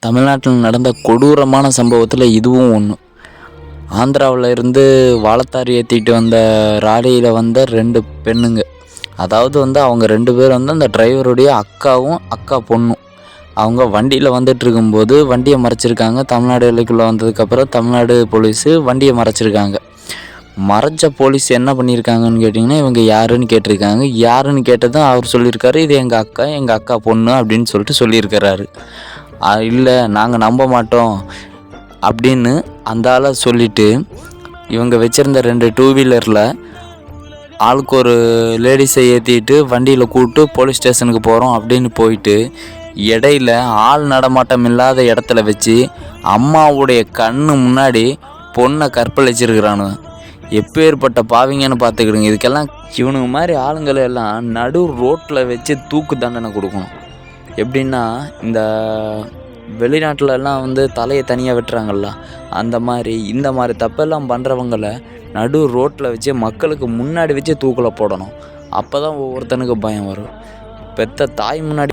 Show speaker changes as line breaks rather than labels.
தமிழ்நாட்டில் நடந்த கொடூரமான சம்பவத்தில் இதுவும் ஒன்று. ஆந்திராவில் இருந்து வாழைத்தார் ஏற்றிட்டு வந்த ராலியில் வந்த 2 பெண்ணுங்க. அதாவது அவங்க 2 பேர் அந்த டிரைவருடைய அக்காவும் அக்கா பொண்ணும். அவங்க வண்டியில் வந்துட்டு இருக்கும்போது வண்டியை மறைச்சிருக்காங்க. தமிழ்நாடு எல்லைக்குள்ளே வந்ததுக்கப்புறம் தமிழ்நாடு போலீஸு வண்டியை மறைச்சிருக்காங்க. மறைச்ச போலீஸ் என்ன பண்ணியிருக்காங்கன்னு கேட்டிங்கன்னா, இவங்க யாருன்னு கேட்டிருக்காங்க. யாருன்னு கேட்டதும் அவர் சொல்லியிருக்காரு, இது எங்கள் அக்கா பொண்ணு அப்படின்னு சொல்லியிருக்கிறாரு. இல்லை நாங்கள் நம்ப மாட்டோம் அப்படின்னு அந்த ஆளை சொல்லிவிட்டு இவங்க வச்சுருந்த 2 டூ வீலரில் ஆளுக்கு ஒரு லேடிஸை ஏற்றிட்டு வண்டியில் கூப்பிட்டு போலீஸ் ஸ்டேஷனுக்கு போகிறோம் அப்படின்னு போயிட்டு இடையில ஆள் நடமாட்டம் இல்லாத இடத்துல வச்சு அம்மாவுடைய கண்ணு முன்னாடி பொண்ணை கற்பழிச்சிருக்கிறானுங்க. எப்பேற்பட்ட பாவிங்கன்னு பார்த்துக்கிடுங்க. இதுக்கெல்லாம் இவனுங்க மாதிரி ஆளுங்களை எல்லாம் நடு ரோட்டில் வச்சு தூக்கு தண்டனை கொடுக்கணும். எப்படின்னா, இந்த வெளிநாட்டிலலாம் தலையை தனியாக வெட்டுறாங்கள்ல, இந்த மாதிரி தப்பெல்லாம் பண்ணுறவங்களை நடு ரோட்டில் வச்சு மக்களுக்கு முன்னாடி வச்சு தூக்கில் போடணும். அப்போ தான் ஒவ்வொருத்தனுக்கு பயம் வரும். பெத்த தாய் முன்னாடி